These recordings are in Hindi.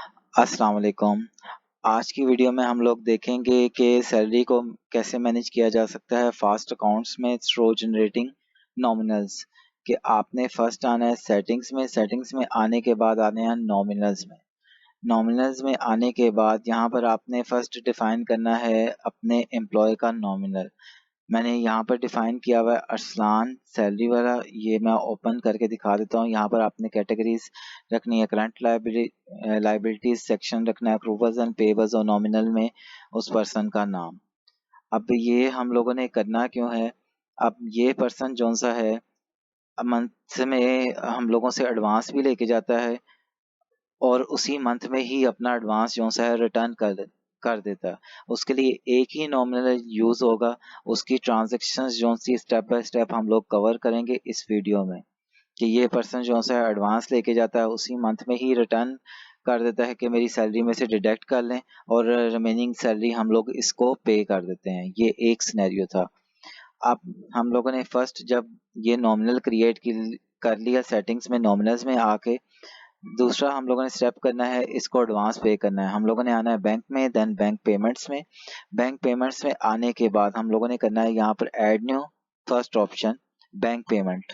अस्सलाम वालेकुम। आज की वीडियो में हम लोग देखेंगे कि सैलरी को कैसे मैनेज किया जा सकता है फास्ट अकाउंट्स में थ्रू जनरेटिंग नॉमिनल्स। कि आपने फर्स्ट आना है सेटिंग्स में आने के बाद आने हैं नॉमिनल्स में आने के बाद यहाँ पर आपने फर्स्ट डिफाइन करना है अपने एम्प्लॉय का नॉमिनल। मैंने यहाँ पर डिफाइन किया हुआ है अरसलान सैलरी वाला। ये मैं ओपन करके दिखा देता हूँ। यहाँ पर आपने कैटेगरीज रखनी है, करंट लाइबिलिटीज सेक्शन रखना है, अक्रूवल्स एंड पेबल्स और नॉमिनल में उस पर्सन का नाम। अब ये हम लोगों ने करना क्यों है? अब ये पर्सन जौन सा है मंथ में हम लोगों से एडवांस भी लेके जाता है और उसी मंथ में ही अपना एडवांस जो सा है रिटर्न कर देता है। उसके लिए एक ही नॉमिनल यूज होगा। उसकी ट्रांजेक्शन्स जो सी स्टेप बाय स्टेप हम लोग कवर करेंगे इस वीडियो में। कि ये पर्सन जो सा एडवांस लेके जाता है उसी मंथ में ही रिटर्न कर देता है कि मेरी सैलरी में से डिडक्ट कर लें और रिमेनिंग सैलरी हम लोग इसको पे कर देते हैं। ये एक सिनेरियो था। अब हम लोगों ने फर्स्ट जब ये नॉमिनल क्रिएट कर लिया सेटिंग्स में नॉमिनल्स में आके, दूसरा हम लोगों ने स्टेप करना है इसको एडवांस पे करना है। हम लोगों ने आना है बैंक में, देन बैंक पेमेंट्स में। बैंक पेमेंट्स में आने के बाद हम लोगों ने करना है यहाँ पर add new, first option bank payment.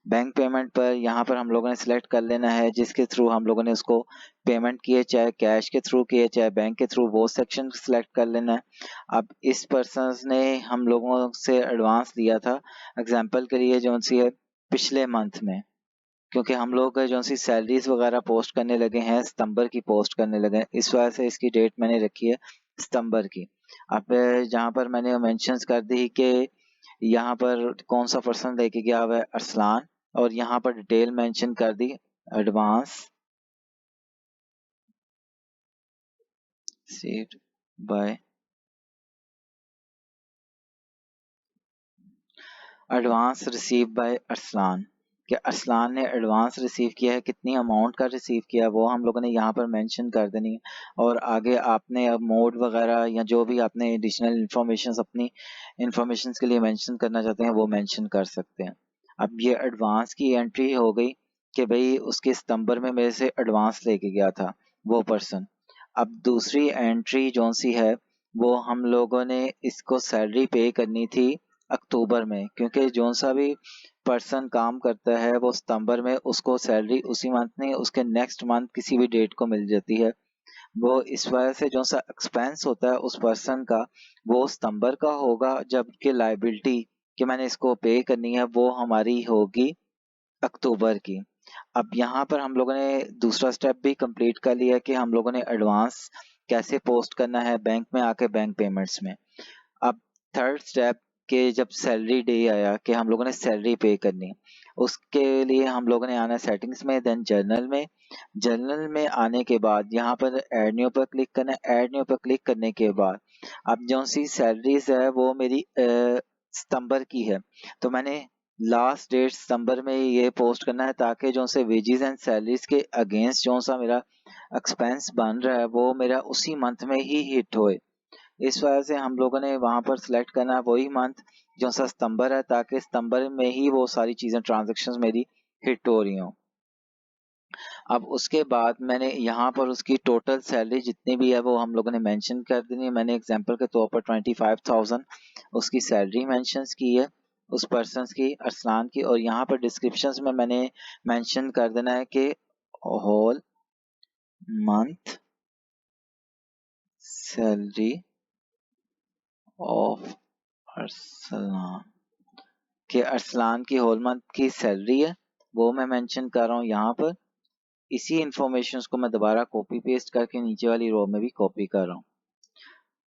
Bank payment पर यहाँ पर हम लोगों ने सिलेक्ट कर लेना है जिसके थ्रू हम लोगों ने उसको पेमेंट किए, चाहे कैश के थ्रू किए चाहे बैंक के थ्रू, वो सेक्शन सिलेक्ट कर लेना है। अब इस पर्सन ने हम लोगों से एडवांस लिया था एग्जाम्पल के लिए जो सी है पिछले मंथ में, क्योंकि हम लोग जो सी सैलरीज वगैरह पोस्ट करने लगे हैं सितंबर की पोस्ट करने लगे हैं, इस वजह से इसकी डेट मैंने रखी है सितंबर की। अब जहाँ पर मैंने मेंशंस कर दी कि यहाँ पर कौन सा पर्सन लेके गया हुआ है अरसलान, और यहाँ पर डिटेल मेंशन कर दी advance seat by advance receive by Arsalan. कि अरसलान ने एडवांस रिसीव किया है, कितनी अमाउंट का रिसीव किया है वो हम लोगों ने यहाँ पर मेंशन कर देनी है। और आगे आपने अब मोड वगैरह या जो भी आपने एडिशनल इंफॉर्मेशन अपनी इंफॉर्मेशन के लिए मेंशन करना चाहते हैं वो मेंशन कर सकते हैं। अब ये एडवांस की एंट्री हो गई कि भाई उसके सितंबर में मेरे से एडवांस लेके गया था वो पर्सन। अब दूसरी एंट्री जो सी है वो हम लोगों ने इसको सैलरी पे करनी थी अक्टूबर में, क्योंकि जो सा भी पर्सन काम करता है वो सितंबर में उसको सैलरी उसी मंथ नहीं उसके नेक्स्ट मंथ किसी भी डेट को मिल जाती है। वो इस वजह से जो सा एक्सपेंस होता है उस पर्सन का वो सितंबर का होगा, जबकि लाइबिलिटी कि मैंने इसको पे करनी है वो हमारी होगी अक्टूबर की। अब यहाँ पर हम लोगों ने दूसरा स्टेप भी कंप्लीट कर लिया कि हम लोगों ने एडवांस कैसे पोस्ट करना है बैंक में आके बैंक पेमेंट्स में। अब थर्ड स्टेप के जब सैलरी डे आया कि हम लोगों ने सैलरी पे करनी है, उसके लिए हम लोगों ने आना सेटिंग्स में, देन जर्नल में आने के बाद यहाँ पर ऐड न्यू पर क्लिक करना है। ऐड न्यू पर क्लिक करने के बाद अब जो सी सैलरीज है वो मेरी सितंबर की है, तो मैंने लास्ट डेट सितंबर में ये पोस्ट करना है ताकि जो से वेजेस एंड सैलरीज के अगेंस्ट जो सा मेरा एक्सपेंस बन रहा है वो मेरा उसी मंथ में ही हिट होए। इस वजह से हम लोगों ने वहां पर सिलेक्ट करना है वही मंथ जो सा सितंबर है, ताकि सितंबर में ही वो सारी चीजें ट्रांजेक्शन्स मेरी हिट हो रही हों। अब उसके बाद मैंने यहाँ पर उसकी टोटल सैलरी जितनी भी है वो हम लोगों ने मेंशन कर देनी है। मैंने एग्जांपल के तौर पर 25,000 उसकी सैलरी मेंशन की है उस पर्सन की, अरसलान की। और यहाँ पर डिस्क्रिप्शंस में मैंने मेंशन कर देना है कि whole month salary of Arsalan, कि अरसलान की होल मंथ की सैलरी है वो मैं मेंशन कर रहा हूँ यहाँ पर। इसी इंफॉर्मेशन को मैं दोबारा कॉपी पेस्ट करके नीचे वाली रो में भी कॉपी कर रहा हूँ।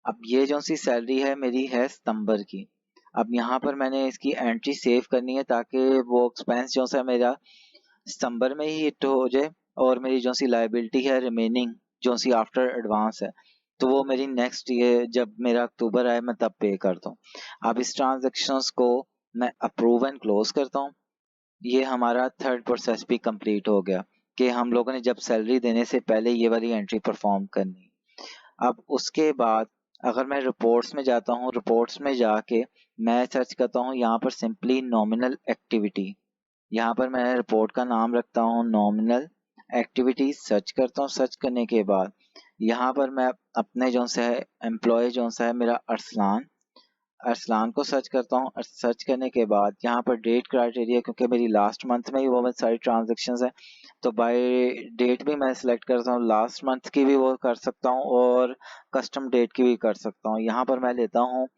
अब ये जो सी सैलरी है मेरी है सितंबर की। अब यहाँ पर मैंने इसकी एंट्री सेव करनी है ताकि वो एक्सपेंस जो सा मेरा सितंबर में ही हिट हो जाए और मेरी जो सी लाइबिलिटी है रिमेनिंग जो सी आफ्टर एडवांस है तो वो मेरी नेक्स्ट ईयर जब मेरा अक्टूबर आए मैं तब पे करता हूँ। अब इस ट्रांजेक्शन्स को मैं अप्रूव एंड क्लोज करता हूँ। ये हमारा थर्ड प्रोसेस भी कंप्लीट हो गया कि हम लोगों ने जब सैलरी देने से पहले ये वाली एंट्री परफॉर्म करनी। अब उसके बाद अगर मैं रिपोर्ट्स में जाता हूँ, रिपोर्ट्स में जाके मैं सर्च करता हूँ यहाँ पर सिंपली नॉमिनल एक्टिविटी। यहाँ पर मैं रिपोर्ट का नाम रखता हूँ नॉमिनल एक्टिविटीज सर्च करता हूँ। सर्च करने के बाद यहाँ पर मैं अपने जो से है एम्प्लॉय जो सा है मेरा अरसलान को सर्च करता हूँ। सर्च करने के बाद यहाँ पर डेट क्राइटेरिया, क्योंकि मेरी लास्ट मंथ में ही वो सारी ट्रांजेक्शन्स है, तो बाय डेट भी मैं सिलेक्ट करता हूँ। लास्ट मंथ की भी वो कर सकता हूँ और कस्टम डेट की भी कर सकता हूँ। यहाँ पर मैं लेता हूँ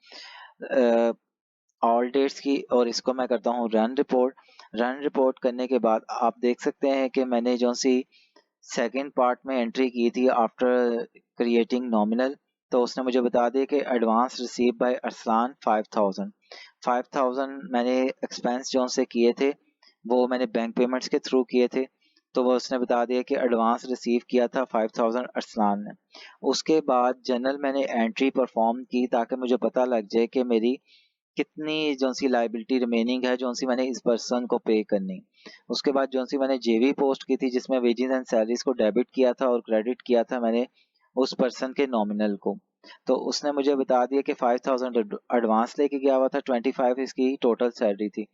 ऑल डेट्स की और इसको मैं करता हूँ रन रिपोर्ट। रन रिपोर्ट करने के बाद आप देख सकते हैं कि मैंने जो सी सेकेंड पार्ट में एंट्री की थी आफ्टर क्रिएटिंग नॉमिनल, तो उसने मुझे बता दिया कि एडवांस रिसीव बाय अरसलान 5000 मैंने एक्सपेंस जो से किए थे वो मैंने बैंक पेमेंट्स के थ्रू किए थे, तो वो उसने बता दिया कि एडवांस रिसीव किया था 5000 अरसलान ने। उसके बाद जनरल मैंने एंट्री परफॉर्म की ताकि मुझे पता लग जाए कि मेरी कितनी जो सी लाइबिलिटी रिमेनिंग है जो सी मैंने इस पर्सन को पे करनी। उसके बाद जो सी मैंने जेवी पोस्ट की थी जिसमें वेजेस एंड सैलरीज को डेबिट किया था और क्रेडिट किया था मैंने उस पर्सन के नॉमिनल को, तो उसने मुझे बता दिया कि 5000 एडवांस लेके गया हुआ था, 25 इसकी टोटल सैलरी थी।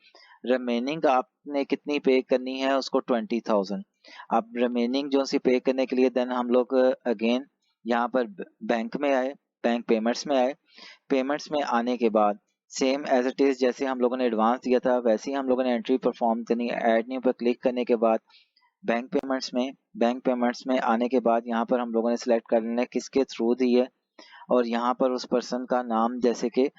रिमेनिंग आपने कितनी पे करनी है उसको 20,000। अब रिमेनिंग जो सी पे करने के लिए देन हम लोग अगेन यहाँ पर बैंक में आए, बैंक पेमेंट्स में आए। पेमेंट्स में आने के बाद सेम एज इट इज जैसे हम लोगों ने एडवांस दिया था वैसे ही हम लोगों ने एंट्री परफॉर्म करनी है। ऐड न्यू पर क्लिक करने के बाद बैंक पेमेंट्स में आने के बाद यहाँ पर हम लोगों ने सिलेक्ट कर लेना है किसके थ्रू दी है, और यहाँ पर उस पर्सन का नाम जैसे कि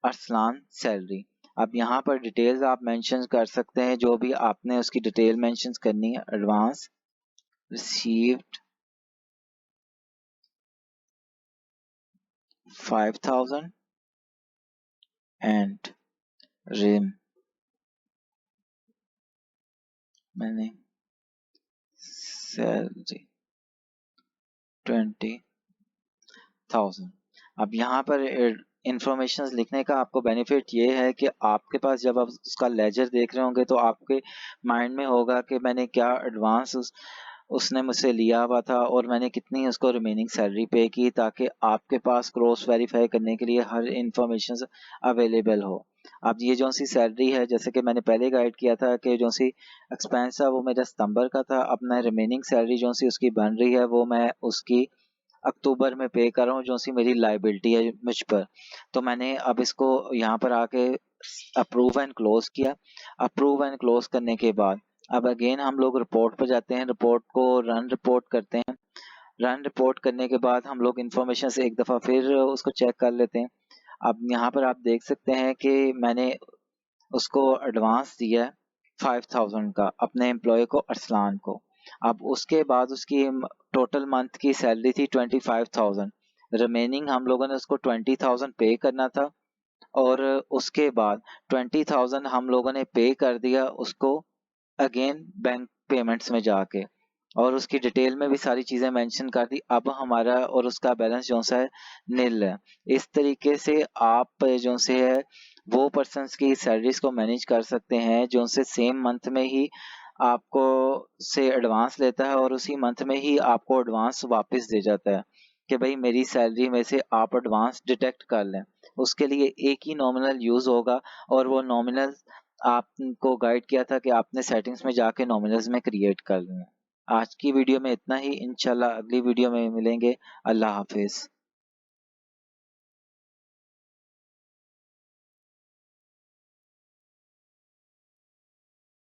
अरसलान सैलरी। अब यहाँ पर डिटेल्स आप मेंशन कर सकते हैं जो भी आपने उसकी डिटेल मेंशन करनी है। एडवांस रिसीव्ड 5000 एंड रिम मैंने सैलरी 20,000। अब यहाँ पर इंफॉर्मेशन लिखने का आपको बेनिफिट ये है कि आपके पास जब आप उसका लेजर देख रहे होंगे तो आपके माइंड में होगा कि मैंने क्या एडवांस उसने मुझसे लिया हुआ था और मैंने कितनी उसको रिमेनिंग सैलरी पे की, ताकि आपके पास क्रॉस वेरीफाई करने के लिए हर इंफॉर्मेशन अवेलेबल हो। अब ये जो सी सैलरी है जैसे कि मैंने पहले गाइड किया था कि जो सी एक्सपेंस है वो मेरा सितंबर का था, अब मैं रिमेनिंग सैलरी जो सी उसकी बन रही है वो मैं उसकी अक्टूबर में पे कर रहा हूँ जो सी मेरी लाइबिलिटी है मुझ पर। तो मैंने अब इसको यहाँ पर आके अप्रूव एंड क्लोज किया। अप्रूव एंड क्लोज करने के बाद अब अगेन हम लोग रिपोर्ट पर जाते हैं, रिपोर्ट को रन रिपोर्ट करते हैं। रन रिपोर्ट करने के बाद हम लोग इंफॉर्मेशन से एक दफ़ा फिर उसको चेक कर लेते हैं। अब यहाँ पर आप देख सकते हैं कि मैंने उसको एडवांस दिया है 5000 का अपने एम्प्लॉय को अरसलान को। अब उसके बाद उसकी टोटल मंथ की सैलरी थी 25,000। रिमेनिंग हम लोगों ने उसको 20,000 पे करना था और उसके बाद 20,000 हम लोगों ने पे कर दिया उसको अगेन बैंक पेमेंट्स में जाके, और उसकी डिटेल में भी सारी चीजें मेंशन कर दी। अब हमारा और उसका बैलेंस जो सा है नील है। इस तरीके से आप जो से है वो पर्सन्स की सैलरीज को मैनेज कर सकते हैं जो से सेम मंथ में ही आपको से एडवांस लेता है और उसी मंथ में ही आपको एडवांस वापस दे जाता है कि भाई मेरी सैलरी में से आप एडवांस डिटेक्ट कर लें। उसके लिए एक ही नॉमिनल यूज होगा और वो नॉमिनल आपको गाइड किया था कि आपने सेटिंग्स में जाके नॉमिनल्स में क्रिएट कर लेना। आज की वीडियो में इतना ही, इंशाल्लाह अगली वीडियो में मिलेंगे। अल्लाह हाफिज।